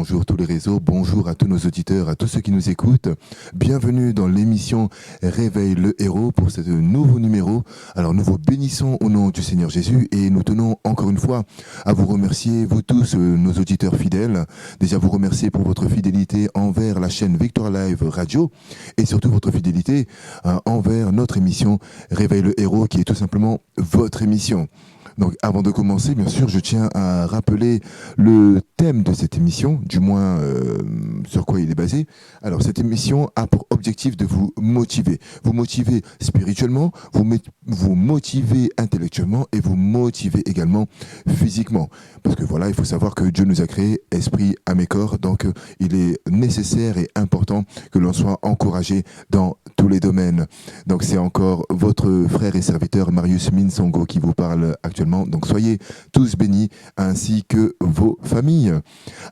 bonjour tous les réseaux, bonjour à tous nos auditeurs, à tous ceux qui nous écoutent. Bienvenue dans l'émission Réveille le héros pour ce nouveau numéro. Alors nous vous bénissons au nom du Seigneur Jésus et nous tenons encore une fois à vous remercier, vous tous, nos auditeurs fidèles. Déjà vous remercier pour votre fidélité envers la chaîne Victoire Live Radio et surtout votre fidélité envers notre émission Réveille le héros qui est tout simplement votre émission. Donc avant de commencer, bien sûr, je tiens à rappeler le thème de cette émission, du moins sur quoi il est basé. Alors cette émission a pour objectif de vous motiver spirituellement, vous motiver intellectuellement et vous motiver également physiquement. Parce que voilà, il faut savoir que Dieu nous a créé esprit, âme et corps, donc il est nécessaire et important que l'on soit encouragé dans tous les domaines. Donc c'est encore votre frère et serviteur Marius Minsongo qui vous parle actuellement. Donc soyez tous bénis ainsi que vos familles.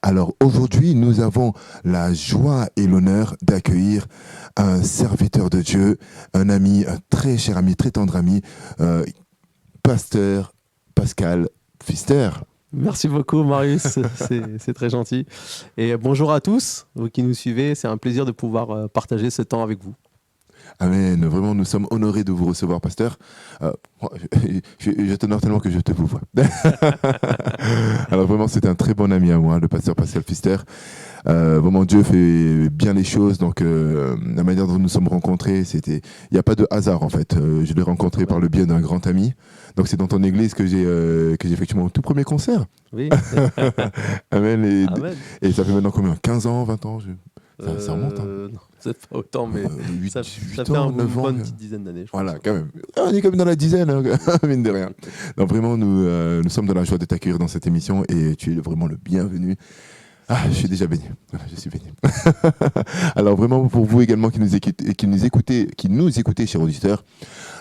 Alors aujourd'hui, nous avons la joie et l'honneur d'accueillir un serviteur de Dieu, un ami, un très cher ami, très tendre ami, pasteur Pascal Pfister. Merci beaucoup Marius, c'est très gentil. Et bonjour à tous, vous qui nous suivez, c'est un plaisir de pouvoir partager ce temps avec vous. Amen. Vraiment, nous sommes honorés de vous recevoir, pasteur. Je t'honore tellement que je te vous vois. Alors vraiment, c'est un très bon ami à moi, le pasteur Pascal Pfister. Vraiment, Dieu fait bien les choses. Donc, la manière dont nous sommes rencontrés, il n'y a pas de hasard en fait. Je l'ai rencontré par le biais d'un grand ami. Donc, c'est dans ton église que j'ai effectué mon tout premier concert. Oui. Amen. Amen. Et ça fait maintenant combien 15 ans, 20 ans ça remonte. Hein. Non, c'est pas autant, mais 8, ça 8 fait ans, une 9 ans. bonne petite dizaine d'années. Voilà, quand même. On est comme dans la dizaine, hein, mine de rien. Donc vraiment, nous sommes dans la joie de t'accueillir dans cette émission et tu es vraiment le bienvenu. Ah, je suis déjà béni. Je suis béni. Alors vraiment, pour vous également qui nous écoutez, chers auditeurs,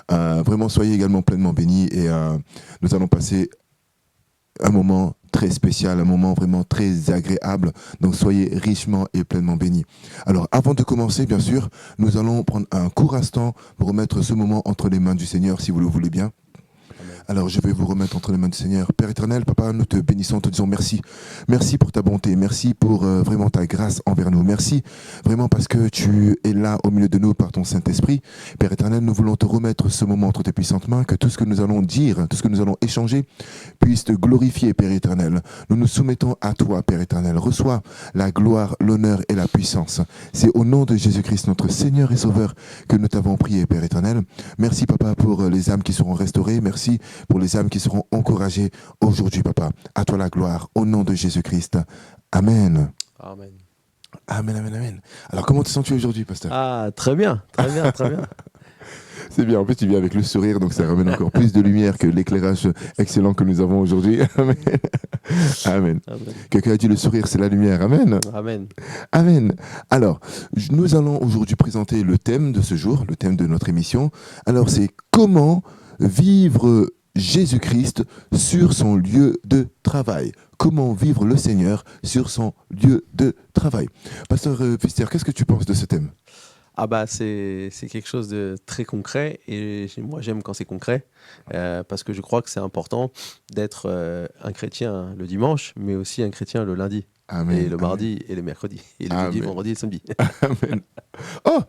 vraiment soyez également pleinement bénis et nous allons passer un moment très spécial, un moment vraiment très agréable. Donc soyez richement et pleinement bénis. Alors avant de commencer, bien sûr, nous allons prendre un court instant pour remettre ce moment entre les mains du Seigneur, si vous le voulez bien. Alors je vais vous remettre entre les mains du Seigneur. Père éternel, Papa, nous te bénissons, te disons merci. Merci pour ta bonté, merci pour vraiment ta grâce envers nous. Merci vraiment parce que tu es là au milieu de nous par ton Saint-Esprit. Père éternel, nous voulons te remettre ce moment entre tes puissantes mains, que tout ce que nous allons dire, tout ce que nous allons échanger puisse te glorifier, Père éternel. Nous nous soumettons à toi, Père éternel. Reçois la gloire, l'honneur et la puissance. C'est au nom de Jésus-Christ, notre Seigneur et Sauveur, que nous t'avons prié, Père éternel. Merci, Papa, pour les âmes qui seront restaurées. Merci pour les âmes qui seront encouragées aujourd'hui, Papa. À toi la gloire, au nom de Jésus-Christ. Amen. Amen. Amen, amen, amen. Alors, comment te sens-tu aujourd'hui, pasteur ? Ah, très bien, très bien, très bien. C'est bien, en plus tu viens avec le sourire, donc ça ramène encore plus de lumière que l'éclairage excellent que nous avons aujourd'hui. Amen. Amen. Amen. Quelqu'un a dit le sourire, c'est la lumière. Amen. Amen. Amen. Alors, nous allons aujourd'hui présenter le thème de ce jour, le thème de notre émission. Alors, c'est comment vivre Jésus-Christ sur son lieu de travail. Comment vivre le Seigneur sur son lieu de travail. Pasteur Pfister, qu'est-ce que tu penses de ce thème ? Ah bah c'est quelque chose de très concret et moi j'aime quand c'est concret parce que je crois que c'est important d'être un chrétien le dimanche mais aussi un chrétien le lundi. Amen. Et le mardi et le mercredi et le jeudi, vendredi et le samedi. Amen. Oh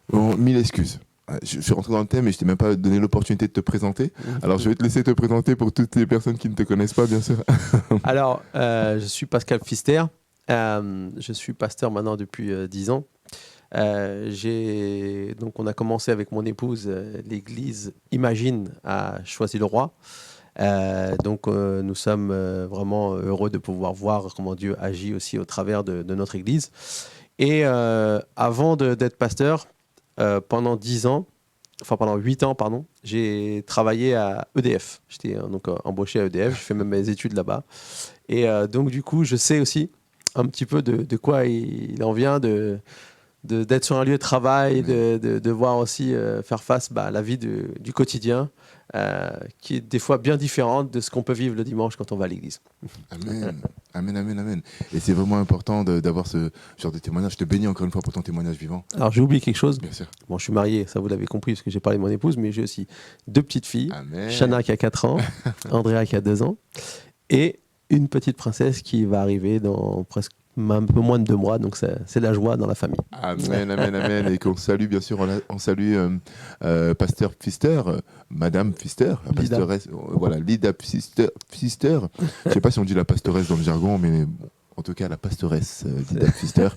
bon, mille excuses. Je suis rentré dans le thème et je t'ai même pas donné l'opportunité de te présenter. Alors je vais te laisser te présenter pour toutes les personnes qui ne te connaissent pas, bien sûr. Alors je suis Pascal Pfister. Je suis pasteur maintenant depuis 10 ans. Donc on a commencé avec mon épouse l'église Imagine à Choisy-le-Roi. Donc nous sommes vraiment heureux de pouvoir voir comment Dieu agit aussi au travers de notre église. Et avant d'être pasteur, pendant 8 ans, j'ai travaillé à EDF. J'étais donc embauché à EDF, j'ai fait même mes études là-bas. Et donc du coup, je sais aussi un petit peu de quoi il en vient d'être sur un lieu de travail, de voir aussi faire face à la vie du quotidien, qui est des fois bien différente de ce qu'on peut vivre le dimanche quand on va à l'église. Amen, amen, amen, amen. Et c'est vraiment important d'avoir ce genre de témoignage. Je te bénis encore une fois pour ton témoignage vivant. Alors j'ai oublié quelque chose. Bien sûr. Bon, je suis marié, ça vous l'avez compris parce que j'ai parlé de mon épouse, mais j'ai aussi 2 petites filles. Amen. Shana qui a 4 ans, Andrea qui a 2 ans. Et une petite princesse qui va arriver dans presque un peu moins de 2 mois, donc c'est la joie dans la famille. Amen, amen, amen. Et qu'on salue, bien sûr, on salue Pasteur Pfister, Madame Pfister, la Lida. pastoresse, voilà, Lida Pfister. Je ne sais pas si on dit la pastoresse dans le jargon, mais bon, en tout cas, la pastoresse Lida Pfister.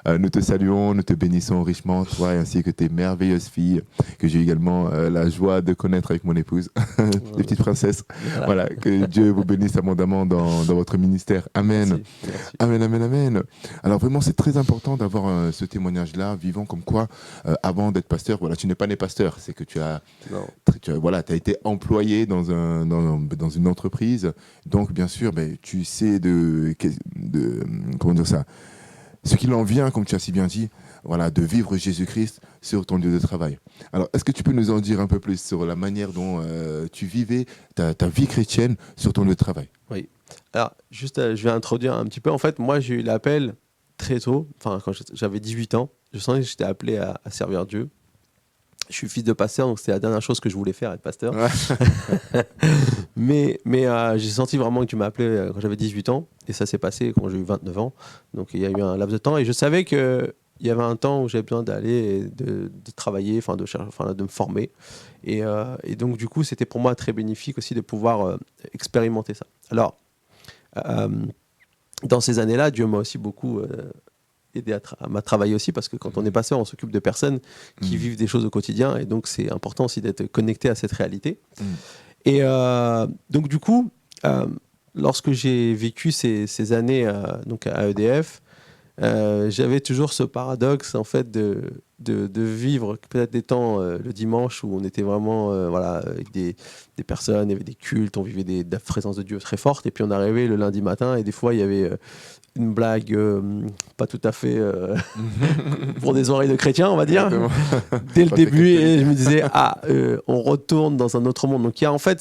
Nous te saluons, nous te bénissons richement, toi ainsi que tes merveilleuses filles, que j'ai également la joie de connaître avec mon épouse, des petites princesses. Voilà, que Dieu vous bénisse abondamment dans votre ministère. Amen. Merci. Amen, amen, amen. Alors vraiment, c'est très important d'avoir ce témoignage-là, vivant comme quoi, avant d'être pasteur, voilà, tu n'es pas né pasteur, c'est que tu as été employé dans une entreprise. Donc, bien sûr, tu sais comment dire ça, ce qu'il en vient, comme tu as si bien dit, voilà, de vivre Jésus-Christ sur ton lieu de travail. Alors, est-ce que tu peux nous en dire un peu plus sur la manière dont tu vivais ta vie chrétienne sur ton lieu de travail? Oui. Alors, juste, je vais introduire un petit peu. En fait, moi, j'ai eu l'appel très tôt, enfin, quand j'avais 18 ans. Je sentais que j'étais appelé à servir Dieu. Je suis fils de pasteur, donc c'était la dernière chose que je voulais faire, être pasteur. Ouais. mais j'ai senti vraiment que Dieu m'a appelé quand j'avais 18 ans. Et ça s'est passé quand j'ai eu 29 ans. Donc, il y a eu un laps de temps. Et je savais qu'il y avait un temps où j'avais besoin d'aller et de travailler, de me former. Et donc, du coup, c'était pour moi très bénéfique aussi de pouvoir expérimenter ça. Alors, dans ces années-là, Dieu m'a aussi beaucoup aidé à travailler aussi, parce que quand on est pasteur, on s'occupe de personnes qui vivent des choses au quotidien, et donc c'est important aussi d'être connecté à cette réalité. Et donc du coup, lorsque j'ai vécu ces années donc à EDF, j'avais toujours ce paradoxe en fait de vivre peut-être des temps le dimanche où on était vraiment avec des personnes, il y avait des cultes, on vivait de la présence de Dieu très forte, et puis on arrivait le lundi matin et des fois il y avait une blague pas tout à fait pour des oreilles de chrétiens, on va dire, dès le début, et je me disais on retourne dans un autre monde. Donc il y a en fait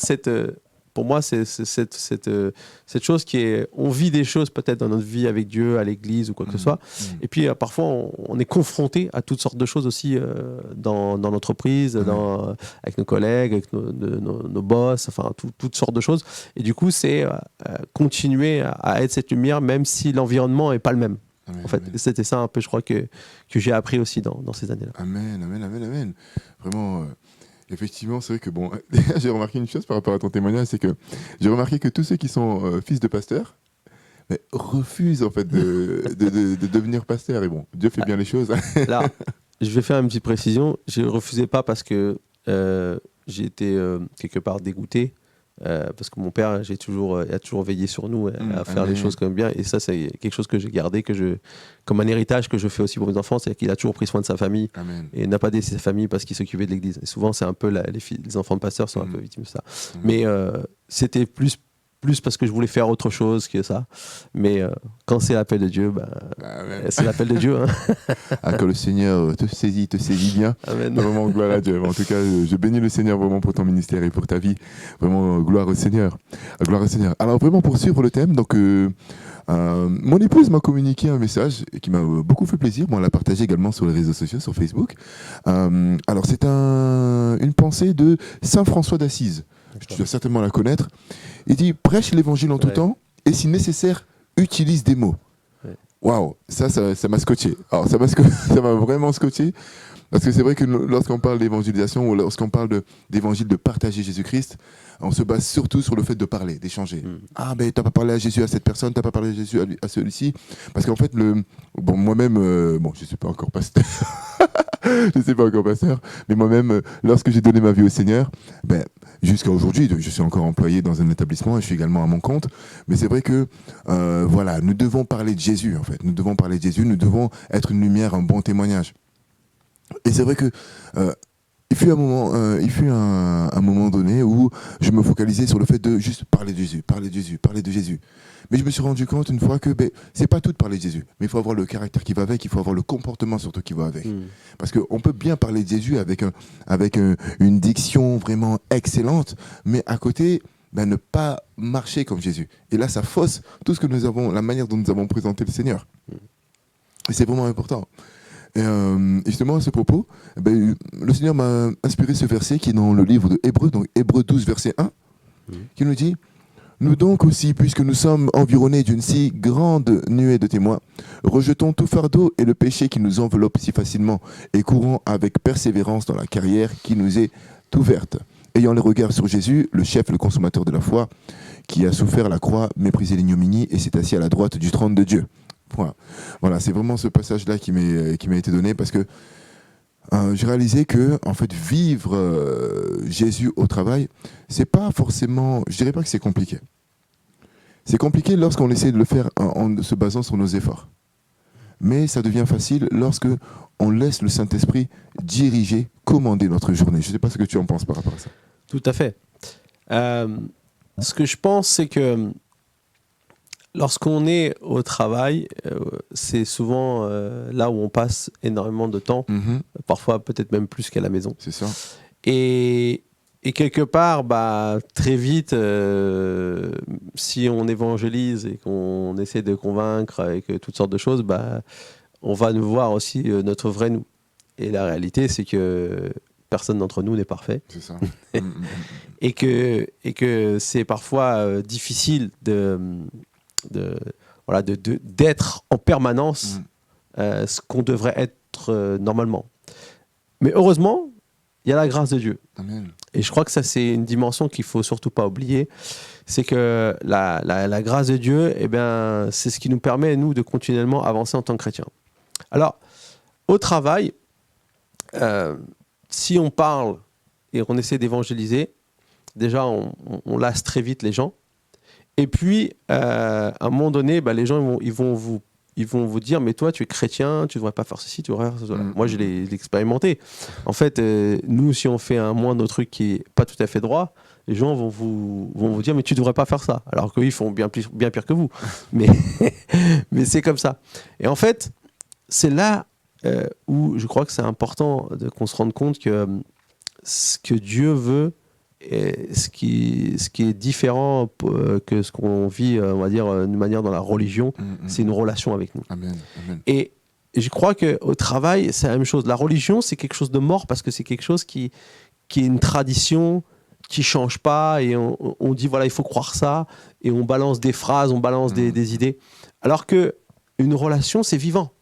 pour moi, c'est cette chose qui est... On vit des choses peut-être dans notre vie avec Dieu, à l'église ou quoi que ce soit. Et puis, parfois, on est confronté à toutes sortes de choses aussi dans l'entreprise, avec nos collègues, avec nos boss, enfin, toutes sortes de choses. Et du coup, c'est continuer à être cette lumière, même si l'environnement n'est pas le même. En fait, c'était ça un peu, je crois, que j'ai appris aussi dans ces années-là. Amen, amen, amen, amen. Vraiment... Effectivement, c'est vrai que j'ai remarqué une chose par rapport à ton témoignage, c'est que j'ai remarqué que tous ceux qui sont fils de pasteurs refusent en fait de devenir pasteur. Et bon, Dieu fait bien les choses. Là, je vais faire une petite précision. Je ne refusais pas parce que j'ai été quelque part dégoûté. Parce que mon père a toujours veillé sur nous à faire les choses comme bien, et ça c'est quelque chose que j'ai gardé, comme un héritage que je fais aussi pour mes enfants, c'est qu'il a toujours pris soin de sa famille. Amen. Et n'a pas délaissé sa famille parce qu'il s'occupait de l'église. Et souvent c'est un peu les enfants de pasteurs sont un peu victimes de ça. Mais c'était plus parce que je voulais faire autre chose que ça. Mais quand c'est l'appel de Dieu, c'est l'appel de Dieu. Quand le Seigneur te saisit bien. Amen. Vraiment, gloire à Dieu. En tout cas, je bénis le Seigneur vraiment pour ton ministère et pour ta vie. Vraiment, gloire au Seigneur. Gloire au Seigneur. Alors, vraiment, pour suivre le thème, donc, mon épouse m'a communiqué un message qui m'a beaucoup fait plaisir. Bon, elle l'a partagé également sur les réseaux sociaux, sur Facebook. Alors, c'est une pensée de Saint François d'Assise. Tu dois certainement la connaître. Il dit, prêche l'évangile en tout temps et si nécessaire, utilise des mots. Waouh, ça m'a scotché. Alors, ça m'a vraiment scotché. Parce que c'est vrai que lorsqu'on parle d'évangélisation ou lorsqu'on parle d'évangile, de partager Jésus-Christ, on se base surtout sur le fait de parler, d'échanger. Ah, ben, t'as pas parlé à Jésus à cette personne, t'as pas parlé à Jésus à celui-ci. Parce qu'en fait, moi-même, je suis pas encore pasteur. Je sais pas encore pasteur. Mais moi-même, lorsque j'ai donné ma vie au Seigneur, jusqu'à aujourd'hui, je suis encore employé dans un établissement et je suis également à mon compte. Mais c'est vrai que, nous devons parler de Jésus, en fait. Nous devons parler de Jésus, nous devons être une lumière, un bon témoignage. Et c'est vrai que il fut un moment donné où je me focalisais sur le fait de juste parler de Jésus, parler de Jésus, parler de Jésus. Mais je me suis rendu compte une fois que c'est pas tout de parler de Jésus, mais il faut avoir le caractère qui va avec, il faut avoir le comportement surtout qui va avec. Parce qu'on peut bien parler de Jésus avec une diction vraiment excellente, mais à côté, ne pas marcher comme Jésus. Et là, ça fausse tout ce que nous avons, la manière dont nous avons présenté le Seigneur. Et c'est vraiment important. Et justement, à ce propos, le Seigneur m'a inspiré ce verset qui est dans le livre de Hébreux, donc Hébreux 12, verset 1, qui nous dit Nous donc aussi, puisque nous sommes environnés d'une si grande nuée de témoins, rejetons tout fardeau et le péché qui nous enveloppe si facilement et courons avec persévérance dans la carrière qui nous est ouverte. Ayant le regard sur Jésus, le chef, le consommateur de la foi, qui a souffert la croix, méprisé l'ignominie et s'est assis à la droite du trône de Dieu. Point. Voilà, c'est vraiment ce passage-là qui m'a été donné parce que j'ai réalisé que en fait vivre Jésus au travail, c'est pas forcément, je dirais pas que c'est compliqué. C'est compliqué lorsqu'on essaie de le faire en se basant sur nos efforts. Mais ça devient facile lorsque on laisse le Saint-Esprit diriger, commander notre journée. Je ne sais pas ce que tu en penses par rapport à ça. Tout à fait. Ce que je pense, c'est que lorsqu'on est au travail, c'est souvent là où on passe énormément de temps, parfois peut-être même plus qu'à la maison. C'est ça. Et quelque part, très vite, si on évangélise et qu'on essaie de convaincre et que toutes sortes de choses, on va nous voir aussi notre vrai nous. Et la réalité, c'est que personne d'entre nous n'est parfait. C'est ça. et que c'est parfois difficile d'être en permanence ce qu'on devrait être normalement. Mais heureusement, il y a la grâce de Dieu. Amen. Et je crois que ça, c'est une dimension qu'il ne faut surtout pas oublier. C'est que la grâce de Dieu, c'est ce qui nous permet, nous, de continuellement avancer en tant que chrétiens. Alors, au travail, si on parle et qu'on essaie d'évangéliser, déjà, on lasse très vite les gens. Et puis, à un moment donné, les gens ils vont vous dire, mais toi, tu es chrétien, tu ne devrais pas faire ceci, tu devrais faire cela. Moi, je l'ai expérimenté. En fait, nous, si on fait un moindre truc qui n'est pas tout à fait droit, les gens vont vous dire, mais tu ne devrais pas faire ça. Alors qu'ils font bien pire que vous. Mais c'est comme ça. Et en fait, c'est là où je crois que c'est important qu'on se rende compte que ce que Dieu veut, et ce qui est différent que ce qu'on vit, on va dire, d'une manière dans la religion, c'est une relation avec nous. Amen. Amen. Et je crois qu'au travail, c'est la même chose. La religion, c'est quelque chose de mort parce que c'est quelque chose qui est une tradition qui ne change pas et on dit, voilà, il faut croire ça et on balance des phrases, on balance des idées. Alors qu'une relation, c'est vivant.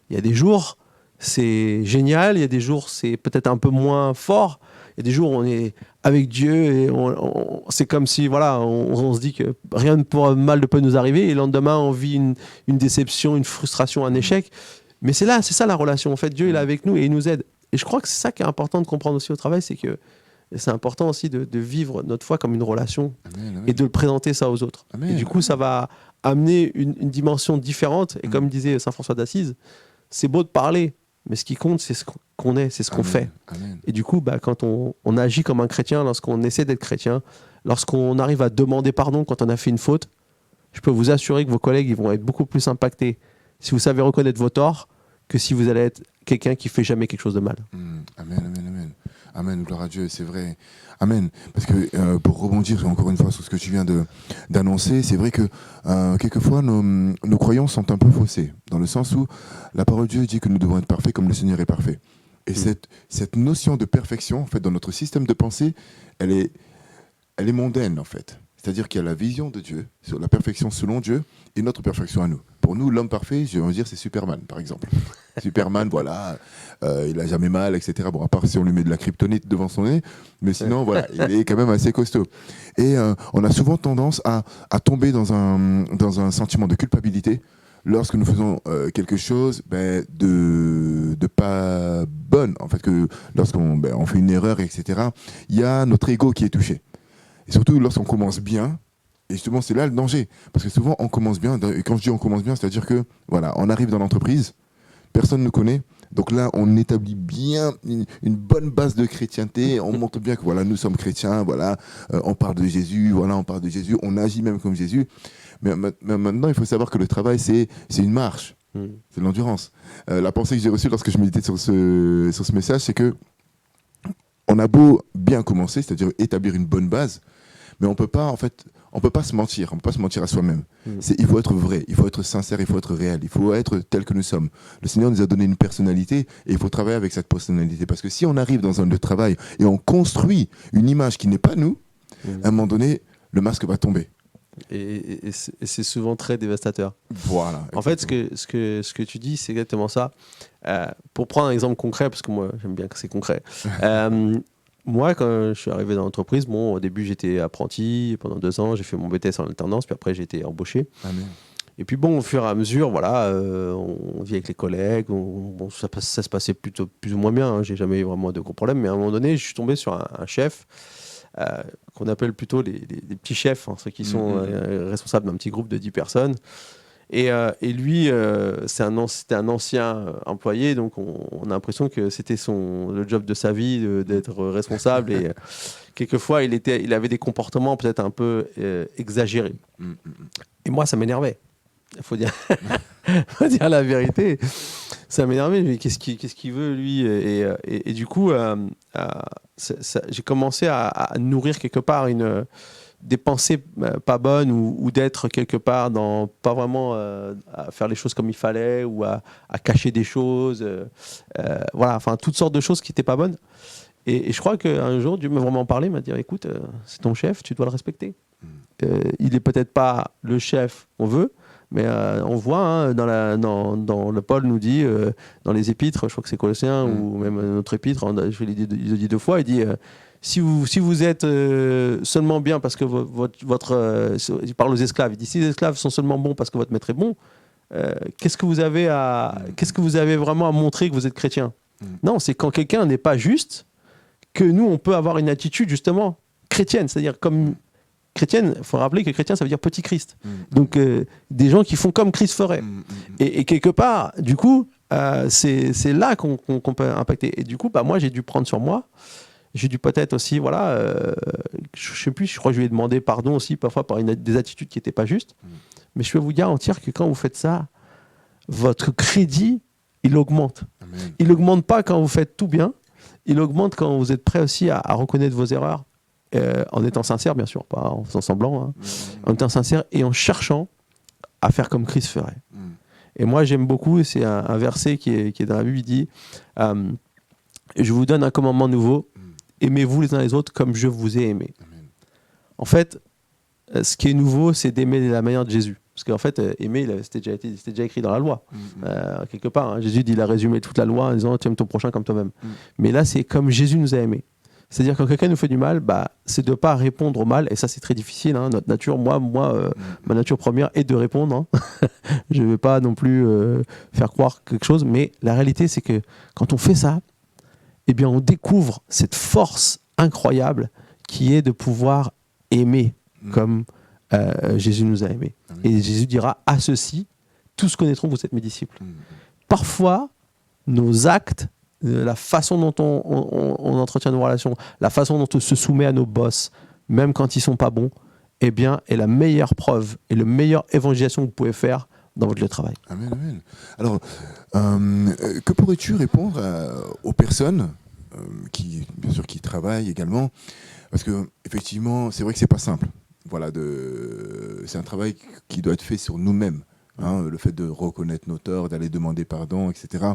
Il y a des jours, c'est génial, il y a des jours, c'est peut-être un peu moins fort. Il y a des jours où on est avec Dieu et c'est comme si on se dit que rien de mal ne peut nous arriver et le lendemain on vit une déception, une frustration, un échec. Mais c'est ça la relation. En fait, Dieu il est avec nous et il nous aide. Et je crois que c'est ça qui est important de comprendre aussi au travail, c'est que c'est important aussi de vivre notre foi comme une relation. Amen. Et de le présenter ça aux autres. Amen. Et du coup, ça va amener une dimension différente. Et comme disait Saint François d'Assise, c'est beau de parler, mais ce qui compte, c'est ce qu'on est, c'est ce qu'on fait. Amen. Et du coup, quand on agit comme un chrétien, lorsqu'on essaie d'être chrétien, lorsqu'on arrive à demander pardon quand on a fait une faute, je peux vous assurer que vos collègues ils vont être beaucoup plus impactés si vous savez reconnaître vos torts que si vous allez être quelqu'un qui fait jamais quelque chose de mal. Amen, amen, amen. Amen, gloire à Dieu, c'est vrai. Amen. Parce que pour rebondir encore une fois sur ce que tu viens d'annoncer, c'est vrai que quelquefois nos croyances sont un peu faussées, dans le sens où la parole de Dieu dit que nous devons être parfaits comme le Seigneur est parfait. Et cette notion de perfection, en fait, dans notre système de pensée, elle est mondaine, en fait. C'est-à-dire qu'il y a la vision de Dieu, sur la perfection selon Dieu, et notre perfection à nous. Pour nous, l'homme parfait, je vais dire, c'est Superman, par exemple. Superman, voilà, il n'a jamais mal, etc. Bon, à part si on lui met de la kryptonite devant son nez, mais sinon, voilà, il est quand même assez costaud. Et on a souvent tendance à tomber dans un sentiment de culpabilité lorsque nous faisons quelque chose de pas bonne. En fait, que lorsqu'on on fait une erreur, etc., il y a notre ego qui est touché. Et surtout lorsqu'on commence bien, et justement c'est là le danger, parce que souvent on commence bien, et quand je dis on commence bien, c'est-à-dire que voilà, on arrive dans l'entreprise, personne ne nous connaît, donc là on établit bien une bonne base de chrétienté, on montre bien que voilà, nous sommes chrétiens, voilà, on parle de Jésus, voilà, on parle de Jésus, on agit même comme Jésus, mais maintenant il faut savoir que le travail c'est une marche, c'est de l'endurance. La pensée que j'ai reçue lorsque je méditais sur ce message, c'est que on a beau bien commencer, c'est-à-dire établir une bonne base, mais on peut pas se mentir, à soi-même. Il faut être vrai, il faut être sincère, il faut être réel, il faut être tel que nous sommes. Le Seigneur nous a donné une personnalité et il faut travailler avec cette personnalité. Parce que si on arrive dans un lieu de travail et on construit une image qui n'est pas nous, à un moment donné, le masque va tomber. Et c'est souvent très dévastateur. Voilà. En fait, ce que tu dis, c'est exactement ça. Pour prendre un exemple concret, parce que moi, j'aime bien que c'est concret. Moi, quand je suis arrivé dans l'entreprise, au début, j'étais apprenti pendant 2 ans. J'ai fait mon BTS en alternance, puis après, j'ai été embauché. Amen. Et puis au fur et à mesure, voilà, on vit avec les collègues. Ça se passait plutôt plus ou moins bien. J'ai jamais eu vraiment de gros problèmes. Mais à un moment donné, je suis tombé sur un chef qu'on appelle plutôt les petits chefs, ceux qui sont responsables d'un petit groupe de 10 personnes. Et lui, c'était un ancien employé, donc on a l'impression que c'était le job de sa vie d'être responsable. Et quelquefois, il avait des comportements peut-être un peu exagérés. Et moi, ça m'énervait. Il faut dire la vérité. Ça m'énervait. Mais qu'est-ce qu'il veut, lui? Et du coup, j'ai commencé à nourrir quelque part des pensées pas bonnes ou d'être quelque part dans pas vraiment à faire les choses comme il fallait ou à cacher des choses. Voilà, enfin, toutes sortes de choses qui n'étaient pas bonnes. Et je crois qu'un jour, Dieu m'a vraiment parlé, m'a dit, écoute, c'est ton chef, tu dois le respecter. Il n'est peut-être pas le chef qu'on veut, mais on voit dans le Paul nous dit dans les épîtres, je crois que c'est Colossiens ou même notre épître, je l'ai dit 2 fois, il dit si vous êtes seulement bien parce que il parle aux esclaves, il dit si les esclaves sont seulement bons parce que votre maître est bon, qu'est-ce que vous avez vraiment à montrer que vous êtes chrétien? Non, c'est quand quelqu'un n'est pas juste que nous on peut avoir une attitude justement chrétienne, c'est-à-dire comme chrétienne, il faut rappeler que chrétien, ça veut dire petit Christ. Donc, des gens qui font comme Christ ferait. Et quelque part, du coup, c'est là qu'on peut impacter. Et du coup, moi, j'ai dû prendre sur moi. J'ai dû peut-être aussi, voilà, je sais plus, je crois que je lui ai demandé pardon aussi, parfois, par des attitudes qui n'étaient pas justes. Mais je peux vous garantir que quand vous faites ça, votre crédit, il augmente. Amen. Il n'augmente pas quand vous faites tout bien. Il augmente quand vous êtes prêt aussi à reconnaître vos erreurs. En étant sincère, bien sûr, pas en faisant semblant, en étant sincère et en cherchant à faire comme Christ ferait. Et moi, j'aime beaucoup, c'est un verset qui est dans la Bible, il dit je vous donne un commandement nouveau, aimez-vous les uns les autres comme je vous ai aimé. En fait, ce qui est nouveau, c'est d'aimer de la manière de Jésus. Parce qu'en fait, aimer, c'était déjà écrit dans la loi, quelque part. Jésus, il a résumé toute la loi en disant tu aimes ton prochain comme toi-même. Mais là, c'est comme Jésus nous a aimés. C'est-à-dire quand quelqu'un nous fait du mal, c'est de ne pas répondre au mal. Et ça, c'est très difficile. Notre nature, ma nature première est de répondre. Je ne vais pas non plus faire croire quelque chose. Mais la réalité, c'est que quand on fait ça, eh bien, on découvre cette force incroyable qui est de pouvoir aimer comme Jésus nous a aimés. Et Jésus dira à ceux-ci, tous connaîtront que vous êtes mes disciples. Parfois, nos actes, la façon dont on entretient nos relations, la façon dont on se soumet à nos boss, même quand ils ne sont pas bons, eh bien, est la meilleure preuve et la meilleure évangélisation que vous pouvez faire dans votre lieu de travail. Amen, amen. Alors, que pourrais-tu répondre aux personnes qui, bien sûr, qui travaillent également? Parce que effectivement, c'est vrai que c'est pas simple. Voilà, c'est un travail qui doit être fait sur nous-mêmes. Le fait de reconnaître nos torts, d'aller demander pardon, etc.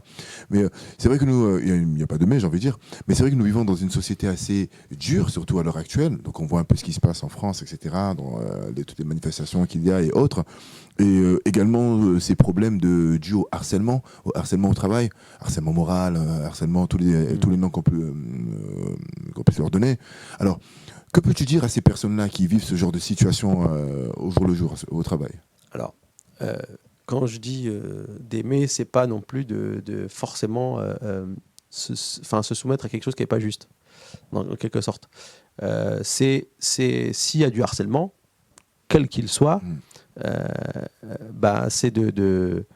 Mais c'est vrai que nous, il n'y a pas de mais, j'ai envie de dire, mais c'est vrai que nous vivons dans une société assez dure, surtout à l'heure actuelle. Donc on voit un peu ce qui se passe en France, etc., dans toutes les manifestations qu'il y a et autres. Et également ces problèmes dus au harcèlement au travail, harcèlement moral, harcèlement, tous les noms qu'on peut leur donner. Alors, que peux-tu dire à ces personnes-là qui vivent ce genre de situation au jour le jour, au travail? Alors, quand je dis d'aimer, c'est pas non plus de forcément se soumettre à quelque chose qui n'est pas juste, en quelque sorte. C'est s'il y a du harcèlement, quel qu'il soit, c'est de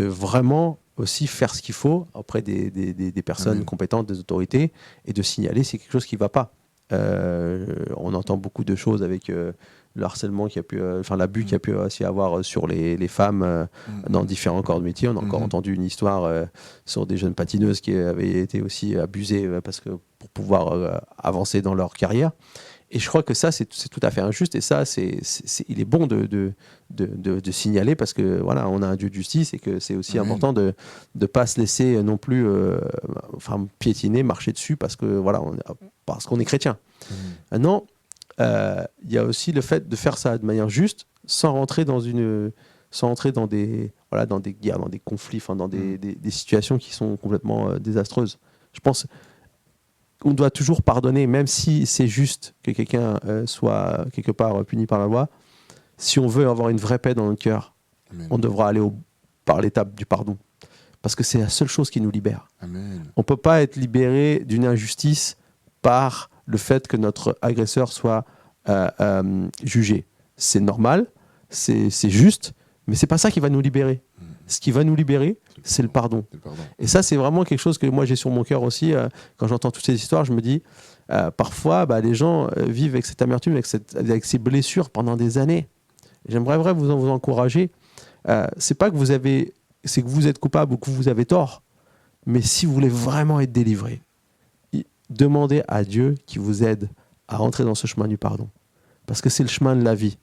vraiment aussi faire ce qu'il faut auprès des personnes compétentes, des autorités, et de signaler si c'est quelque chose qui ne va pas. On entend beaucoup de choses avec le harcèlement qui a pu, l'abus qu'il y a pu aussi avoir sur les femmes dans différents corps de métier. On a encore entendu une histoire sur des jeunes patineuses qui avaient été aussi abusées pour pouvoir avancer dans leur carrière. Et je crois que ça, c'est tout à fait injuste. Et ça, il est bon de signaler parce que voilà, on a un Dieu de justice et que c'est aussi important de ne pas se laisser non plus piétiner, marcher dessus parce qu'on est chrétien. Maintenant, il y a aussi le fait de faire ça de manière juste, sans rentrer dans dans des guerres, dans des conflits, enfin, dans des situations qui sont complètement désastreuses. Je pense qu'on doit toujours pardonner, même si c'est juste que quelqu'un soit quelque part puni par la loi. Si on veut avoir une vraie paix dans notre cœur, Amen. on devra aller par l'étape du pardon. Parce que c'est la seule chose qui nous libère. Amen. On ne peut pas être libéré d'une injustice par le fait que notre agresseur soit jugé. C'est normal, c'est juste, mais ce n'est pas ça qui va nous libérer. Ce qui va nous libérer, c'est le pardon. Et ça, c'est vraiment quelque chose que moi, j'ai sur mon cœur aussi. Quand j'entends toutes ces histoires, je me dis, parfois, les gens vivent avec cette amertume, avec ces blessures pendant des années. J'aimerais vraiment vous encourager. C'est pas que c'est que vous êtes coupable ou que vous avez tort, mais si vous voulez vraiment être délivré, demandez à Dieu qui vous aide à rentrer dans ce chemin du pardon. Parce que c'est le chemin de la vie.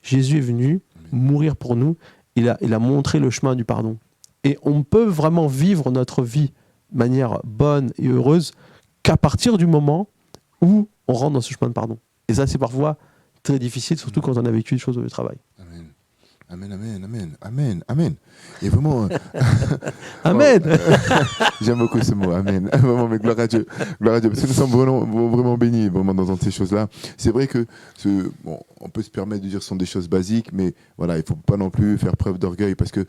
Jésus est venu mourir pour nous. Il a montré le chemin du pardon. Et on peut vraiment vivre notre vie de manière bonne et heureuse qu'à partir du moment où on rentre dans ce chemin de pardon. Et ça, c'est parfois très difficile, surtout quand on a vécu des choses au travail. Amen. Amen, amen, amen, amen, amen. Et vraiment... Amen. J'aime beaucoup ce mot, amen. Vraiment, mais gloire à Dieu. Gloire à Dieu. Parce que nous sommes vraiment bénis vraiment dans ces choses-là. C'est vrai que on peut se permettre de dire que ce sont des choses basiques, mais voilà, il ne faut pas non plus faire preuve d'orgueil parce que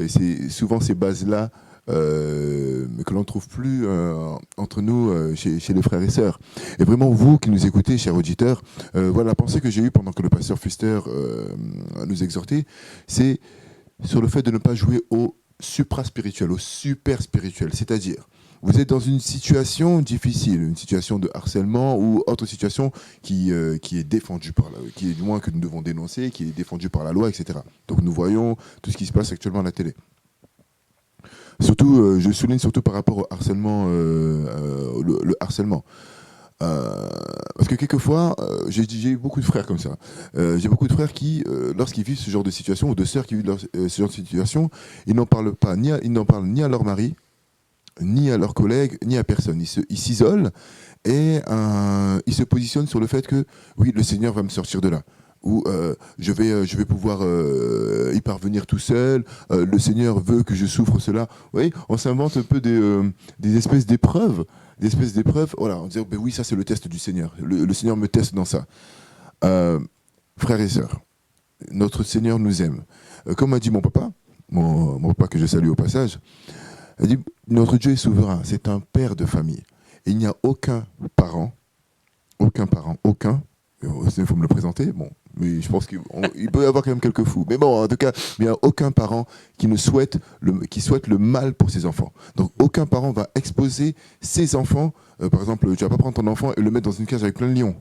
c'est souvent ces bases-là que l'on ne trouve plus entre nous chez les frères et sœurs. Et vraiment, vous qui nous écoutez, chers auditeurs, voilà, la pensée que j'ai eue pendant que le pasteur Fuster nous exhortait, c'est sur le fait de ne pas jouer au supra-spirituel, au super-spirituel. C'est-à-dire, vous êtes dans une situation difficile, une situation de harcèlement ou autre situation qui est défendue qui est du moins que nous devons dénoncer, qui est défendue par la loi, etc. Donc nous voyons tout ce qui se passe actuellement à la télé. Surtout, je souligne surtout par rapport au harcèlement, le harcèlement. Parce que quelquefois, j'ai beaucoup de frères comme ça. J'ai beaucoup de frères qui, lorsqu'ils vivent ce genre de situation, ou de sœurs qui vivent ce genre de situation, ils n'en parlent pas, ils n'en parlent ni à leur mari, ni à leurs collègues, ni à personne. Ils s'isolent et ils se positionnent sur le fait que, oui, le Seigneur va me sortir de là. Ou je vais pouvoir y parvenir tout seul, le Seigneur veut que je souffre cela. Vous voyez, on s'invente un peu des espèces d'épreuves, voilà, en disant, ben oui, ça c'est le test du Seigneur, le Seigneur me teste dans ça. Frères et sœurs, notre Seigneur nous aime. Comme a dit mon papa, mon papa que je salue au passage, il dit, notre Dieu est souverain, c'est un père de famille. Et il n'y a aucun parent, il faut me le présenter, bon, mais je pense qu'il peut y avoir quand même quelques fous. Mais bon, en tout cas, il n'y a aucun parent qui souhaite le mal pour ses enfants. Donc aucun parent va exposer ses enfants, par exemple, tu ne vas pas prendre ton enfant et le mettre dans une cage avec plein de lions.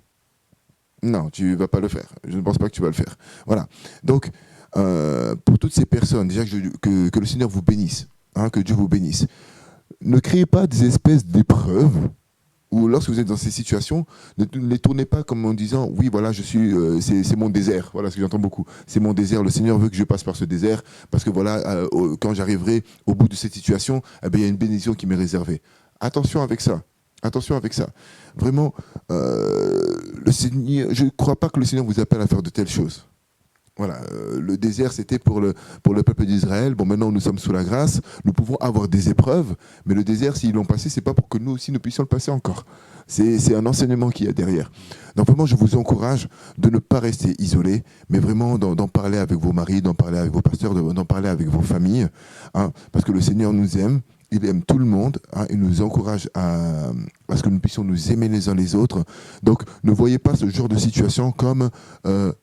Non, tu ne vas pas le faire. Je ne pense pas que tu vas le faire. Voilà. Donc, pour toutes ces personnes, déjà que le Seigneur vous bénisse, que Dieu vous bénisse. Ne créez pas des espèces d'épreuves ou lorsque vous êtes dans ces situations, ne les tournez pas comme en disant oui voilà c'est mon désert, voilà ce que j'entends beaucoup, c'est mon désert, le Seigneur veut que je passe par ce désert parce que voilà quand j'arriverai au bout de cette situation, il y a une bénédiction qui m'est réservée. Attention avec ça. Vraiment, le Seigneur, je ne crois pas que le Seigneur vous appelle à faire de telles choses. Voilà, le désert, c'était pour le peuple d'Israël. Bon, maintenant, nous sommes sous la grâce. Nous pouvons avoir des épreuves, mais le désert, s'ils l'ont passé, c'est pas pour que nous aussi, nous puissions le passer encore. C'est un enseignement qu'il y a derrière. Donc, vraiment, je vous encourage de ne pas rester isolés, mais vraiment d'en parler avec vos maris, d'en parler avec vos pasteurs, d'en parler avec vos familles, parce que le Seigneur nous aime. Il aime tout le monde, il nous encourage à ce que nous puissions nous aimer les uns les autres. Donc, ne voyez pas ce genre de situation comme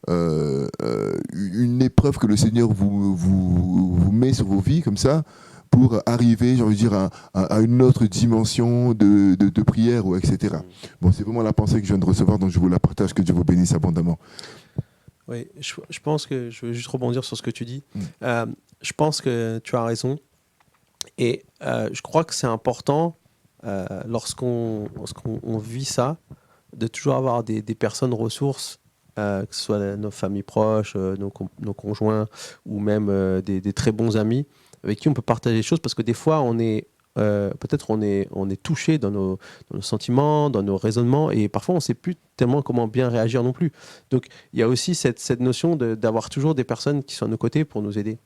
une épreuve que le Seigneur vous met sur vos vies, comme ça, pour arriver, j'ai envie de dire, à une autre dimension de prière, ou etc. Bon, c'est vraiment la pensée que je viens de recevoir, donc je vous la partage, que Dieu vous bénisse abondamment. Oui, je pense que, je veux juste rebondir sur ce que tu dis. Je pense que tu as raison. Et je crois que c'est important, lorsqu'on vit ça, de toujours avoir des personnes ressources, que ce soit nos familles proches, nos conjoints, ou même des très bons amis, avec qui on peut partager des choses, parce que des fois, on est peut-être on est touché dans nos sentiments, dans nos raisonnements, et parfois on ne sait plus tellement comment bien réagir non plus. Donc il y a aussi cette notion d'avoir toujours des personnes qui sont à nos côtés pour nous aider.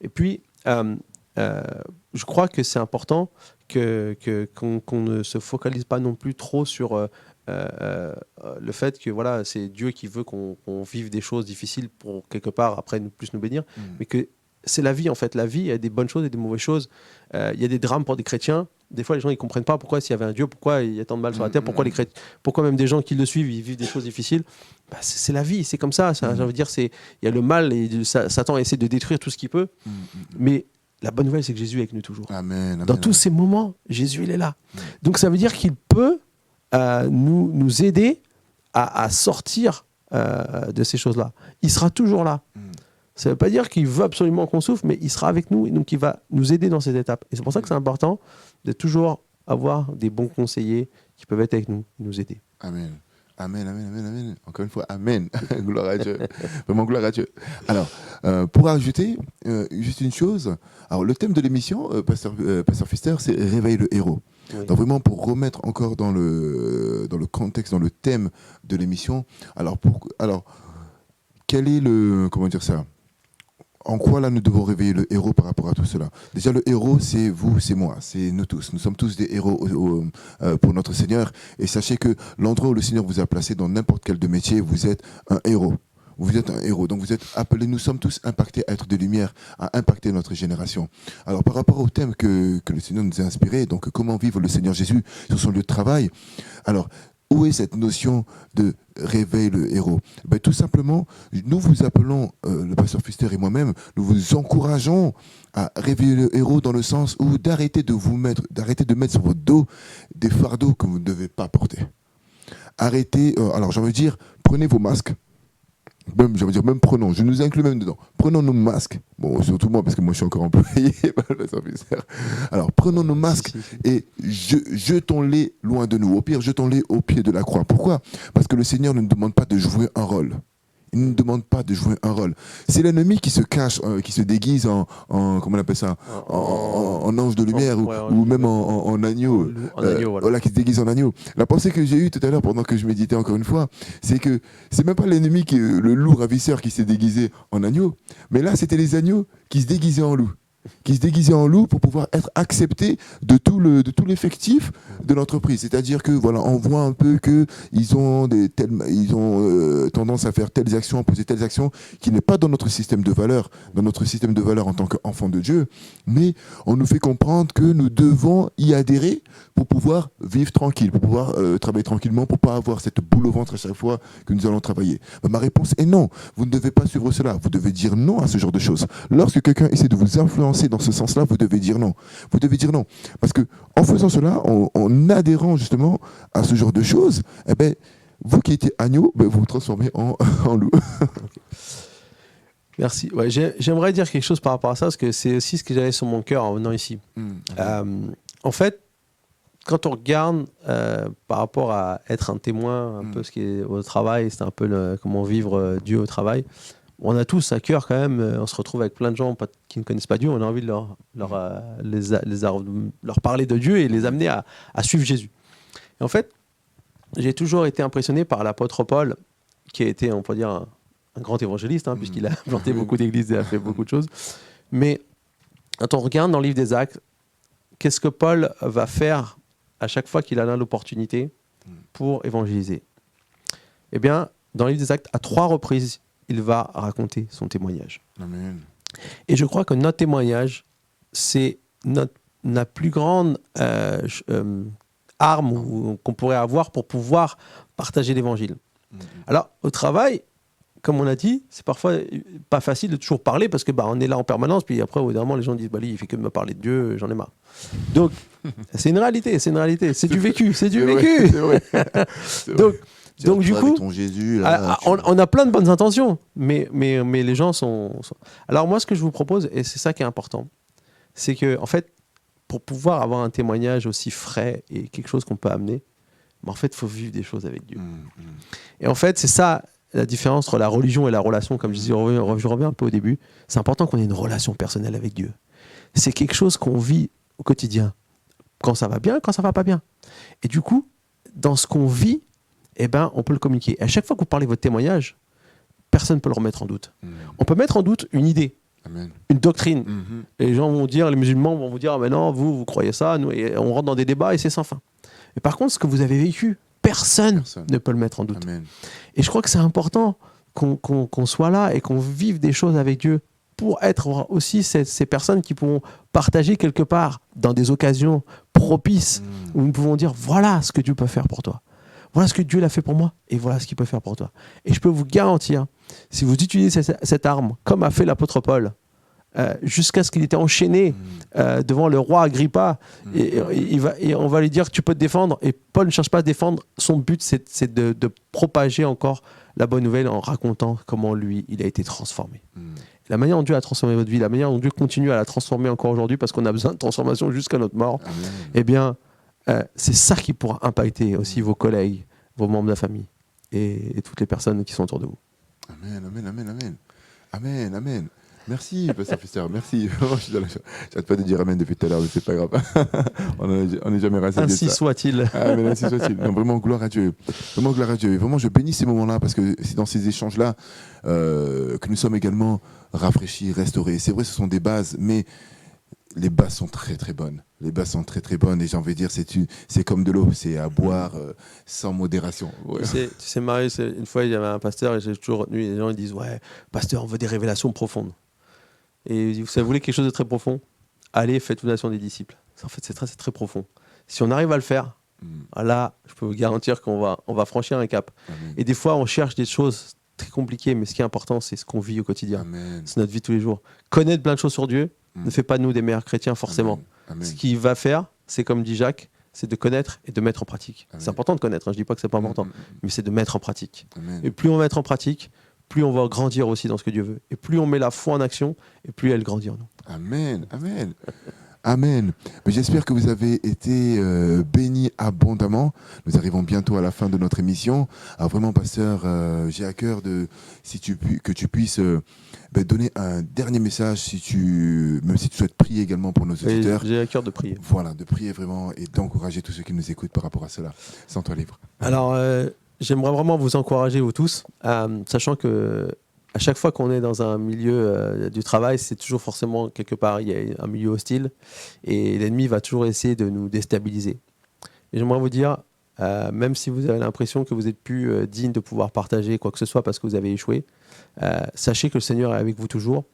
Et puis, je crois que c'est important qu'on ne se focalise pas non plus trop sur le fait que voilà, c'est Dieu qui veut qu'on vive des choses difficiles pour quelque part après plus nous bénir, mais que c'est la vie en fait. La vie, il y a des bonnes choses et des mauvaises choses. Il y a des drames pour des chrétiens. Des fois, les gens ils comprennent pas pourquoi s'il y avait un Dieu, pourquoi il y a tant de mal sur la terre, pourquoi même des gens qui le suivent ils vivent des choses difficiles. Bah, c'est la vie, c'est comme ça. J'ai envie de dire, il y a le mal et Satan essaie de détruire tout ce qu'il peut. Mais la bonne nouvelle, c'est que Jésus est avec nous toujours. Amen, Dans tous ces moments, Jésus il est là. Donc ça veut dire qu'il peut nous aider à sortir de ces choses-là. Il sera toujours là. Ça ne veut pas dire qu'il veut absolument qu'on souffre, mais il sera avec nous et donc il va nous aider dans cette étape. Et c'est pour ça que c'est important de toujours avoir des bons conseillers qui peuvent être avec nous, nous aider. Amen. Amen, amen, amen, amen. Encore une fois, amen. Gloire à Dieu. Vraiment gloire à Dieu. Alors, pour ajouter juste une chose, alors le thème de l'émission, Pasteur Pfister, c'est Réveille le héros. Oui. Donc vraiment pour remettre encore dans le contexte, dans le thème de l'émission, alors quel est comment dire ça ? En quoi là nous devons réveiller le héros par rapport à tout cela ? Déjà le héros c'est vous, c'est moi, c'est nous tous. Nous sommes tous des héros pour notre Seigneur. Et sachez que l'endroit où le Seigneur vous a placé dans n'importe quel de métier, vous êtes un héros. Vous êtes un héros, donc vous êtes appelés, nous sommes tous impactés à être de lumière, à impacter notre génération. Alors par rapport au thème que le Seigneur nous a inspiré, donc comment vivre le Seigneur Jésus sur son lieu de travail, alors où est cette notion de réveil le héros ? Ben, tout simplement, nous vous appelons, le pasteur Pfister et moi-même, nous vous encourageons à réveiller le héros dans le sens où d'arrêter de mettre sur votre dos des fardeaux que vous ne devez pas porter. Arrêtez, alors j'ai envie de dire, prenez vos masques. Même prenons, je nous inclus même dedans. Prenons nos masques, bon, surtout moi, parce que moi je suis encore employé par le service. Alors, prenons nos masques et jetons-les loin de nous. Au pire, jetons-les au pied de la croix. Pourquoi ? Parce que le Seigneur ne nous demande pas de jouer un rôle. Il ne nous demande pas de jouer un rôle. C'est l'ennemi qui se cache, qui se déguise en comment on appelle ça, en ange de lumière ou même en agneau. Voilà, qui se déguise en agneau. La pensée que j'ai eue tout à l'heure pendant que je méditais encore une fois, c'est que c'est même pas l'ennemi le loup ravisseur qui s'est déguisé en agneau, mais là c'était les agneaux qui se déguisaient en loup. Pour pouvoir être acceptés de tout l'effectif de l'entreprise. C'est-à-dire que voilà, on voit un peu que ils ont tendance à faire telles actions, à poser telles actions qui n'est pas dans notre système de valeurs, en tant qu'enfants de Dieu, mais on nous fait comprendre que nous devons y adhérer pour pouvoir vivre tranquille, pour pouvoir travailler tranquillement, pour pas avoir cette boule au ventre à chaque fois que nous allons travailler. Ma réponse est non. Vous ne devez pas suivre cela. Vous devez dire non à ce genre de choses. Lorsque quelqu'un essaie de vous influencer dans ce sens-là, vous devez dire non. Vous devez dire non. Parce que en faisant cela, en adhérant justement à ce genre de choses, eh ben, vous qui étiez agneau, ben, vous vous transformez en loup. Merci. Ouais, j'aimerais dire quelque chose par rapport à ça, parce que c'est aussi ce que j'avais sur mon cœur en venant ici. En fait, quand on regarde par rapport à être un témoin, un peu ce qui est au travail, c'est un peu comment vivre Dieu au travail. On a tous à cœur quand même, on se retrouve avec plein de gens qui ne connaissent pas Dieu, on a envie de leur parler de Dieu et les amener à suivre Jésus. Et en fait, j'ai toujours été impressionné par l'apôtre Paul, qui a été, on peut dire, un grand évangéliste, puisqu'il a planté beaucoup d'églises et a fait beaucoup de choses. Mais quand on regarde dans le livre des Actes, qu'est-ce que Paul va faire à chaque fois qu'il a l'opportunité pour évangéliser ? Eh bien, dans le livre des Actes, à 3 reprises, il va raconter son témoignage. Amen. Et je crois que notre témoignage, c'est la plus grande arme qu'on pourrait avoir pour pouvoir partager l'évangile. Alors, au travail, comme on a dit, c'est parfois pas facile de toujours parler parce que on est là en permanence, puis après, au bout d'un moment, les gens disent lui, il fait que de me parler de Dieu, j'en ai marre. Donc, c'est une réalité, c'est du vécu, c'est du vécu. C'est vrai. Donc du coup, Jésus, là, on a plein de bonnes intentions, mais les gens sont... Alors moi, ce que je vous propose, et c'est ça qui est important, c'est que en fait, pour pouvoir avoir un témoignage aussi frais et quelque chose qu'on peut amener, en fait, il faut vivre des choses avec Dieu. Et en fait, c'est ça la différence entre la religion et la relation. Comme je disais, je reviens un peu au début. C'est important qu'on ait une relation personnelle avec Dieu. C'est quelque chose qu'on vit au quotidien. quand ça va bien, quand ça va pas bien. Et du coup, dans ce qu'on vit, eh ben, on peut le communiquer. Et à chaque fois que vous parlez votre témoignage, personne ne peut le remettre en doute. On peut mettre en doute une idée, Amen. une doctrine. Mhm. Et les gens vont dire, les musulmans vont vous dire, ah, mais non, vous croyez ça, nous, et on rentre dans des débats et c'est sans fin. Mais par contre, ce que vous avez vécu, personne ne peut le mettre en doute. Amen. Et je crois que c'est important qu'on soit là et qu'on vive des choses avec Dieu pour être aussi ces personnes qui pourront partager quelque part dans des occasions propices où nous pouvons dire, voilà ce que Dieu peut faire pour toi. Voilà ce que Dieu l'a fait pour moi et voilà ce qu'il peut faire pour toi. Et je peux vous garantir, si vous utilisez cette arme, comme a fait l'apôtre Paul, jusqu'à ce qu'il était enchaîné devant le roi Agrippa, et on va lui dire que tu peux te défendre. Et Paul ne cherche pas à défendre. Son but, c'est de propager encore la bonne nouvelle en racontant comment lui, il a été transformé. La manière dont Dieu a transformé votre vie, la manière dont Dieu continue à la transformer encore aujourd'hui, parce qu'on a besoin de transformation jusqu'à notre mort, eh bien, c'est ça qui pourra impacter aussi vos collègues, vos membres de la famille et toutes les personnes qui sont autour de vous. Amen, amen, amen, amen. Amen, amen. Merci, Pasteur Pfister, merci. Vraiment, j'arrête pas de dire amen depuis tout à l'heure, mais c'est pas grave. on n'est jamais rassasié de Ainsi ça. soit-il. Amen, ainsi soit-il. Non, vraiment, gloire à Dieu. Vraiment, gloire à Dieu. Et vraiment, je bénis ces moments-là parce que c'est dans ces échanges-là que nous sommes également rafraîchis, restaurés. C'est vrai, ce sont des bases, mais les bases sont très très bonnes. Les bases sont très très bonnes et j'ai envie de dire c'est comme de l'eau, c'est à boire sans modération. Ouais. Tu sais Marius, une fois il y avait un pasteur et j'ai toujours retenu, les gens ils disent ouais, pasteur, on veut des révélations profondes. Et il dit, vous voulez quelque chose de très profond, allez, faites une nation des disciples. En fait, c'est très profond. Si on arrive à le faire, là, je peux vous garantir qu'on va franchir un cap. Amen. Et des fois, on cherche des choses très compliquées, mais ce qui est important, c'est ce qu'on vit au quotidien. Amen. C'est notre vie tous les jours. Connaître plein de choses sur Dieu ne fait pas de nous des meilleurs chrétiens forcément. Amen. Ce qu'il va faire, c'est comme dit Jacques, c'est de connaître et de mettre en pratique. Amen. C'est important de connaître, hein, je ne dis pas que c'est pas important, mais c'est de mettre en pratique. Amen. Et plus on va mettre en pratique, plus on va grandir aussi dans ce que Dieu veut. Et plus on met la foi en action, et plus elle grandit en nous. Amen, amen, amen. Mais j'espère que vous avez été bénis abondamment. Nous arrivons bientôt à la fin de notre émission. Alors vraiment, pasteur, j'ai à cœur que tu puisses donner un dernier message, même si tu souhaites prier également pour nos auditeurs. J'ai à cœur de prier. Voilà, de prier vraiment et d'encourager tous ceux qui nous écoutent par rapport à cela. Sans toi libre. Alors, j'aimerais vraiment vous encourager, vous tous, sachant que à chaque fois qu'on est dans un milieu du travail, c'est toujours forcément quelque part, il y a un milieu hostile et l'ennemi va toujours essayer de nous déstabiliser. Et j'aimerais vous dire, même si vous avez l'impression que vous n'êtes plus digne de pouvoir partager quoi que ce soit parce que vous avez échoué, sachez que le Seigneur est avec vous toujours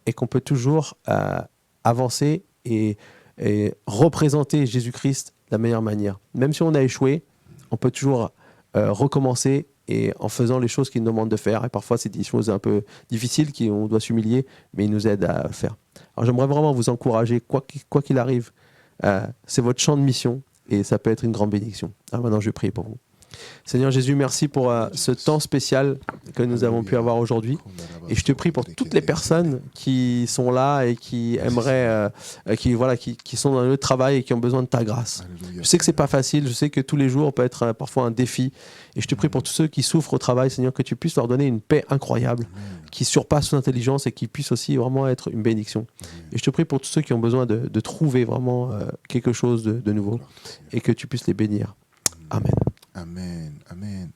et qu'on peut toujours avancer et représenter Jésus-Christ de la meilleure manière. Même si on a échoué, on peut toujours recommencer et en faisant les choses qu'il nous demande de faire. Et parfois, c'est des choses un peu difficiles qu'on doit s'humilier, mais il nous aide à le faire. Alors, j'aimerais vraiment vous encourager, quoi qu'il arrive. C'est votre champ de mission et ça peut être une grande bénédiction. Alors maintenant, je vais prier pour vous. Seigneur Jésus, merci pour ce temps spécial que nous avons pu avoir aujourd'hui. Et je te prie pour toutes les personnes qui sont là et qui aimeraient, qui sont dans le travail et qui ont besoin de ta grâce. Je sais que c'est pas facile, je sais que tous les jours peut être parfois un défi. Et je te prie pour tous ceux qui souffrent au travail, Seigneur, que tu puisses leur donner une paix incroyable, qui surpasse son intelligence et qui puisse aussi vraiment être une bénédiction. Et je te prie pour tous ceux qui ont besoin de trouver vraiment quelque chose de nouveau et que tu puisses les bénir. Amen. Amen, amen,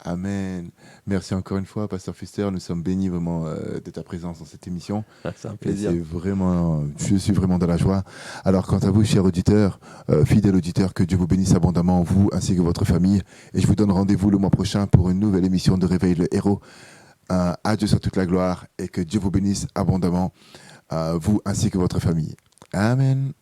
amen. Merci encore une fois, Pasteur Pfister. Nous sommes bénis vraiment de ta présence dans cette émission. C'est un plaisir. Je suis vraiment dans la joie. Alors, quant à vous, chers auditeurs, fidèles auditeurs, que Dieu vous bénisse abondamment, vous ainsi que votre famille. Et je vous donne rendez-vous le mois prochain pour une nouvelle émission de Réveil le Héros. À Dieu soit toute la gloire et que Dieu vous bénisse abondamment, vous ainsi que votre famille. Amen.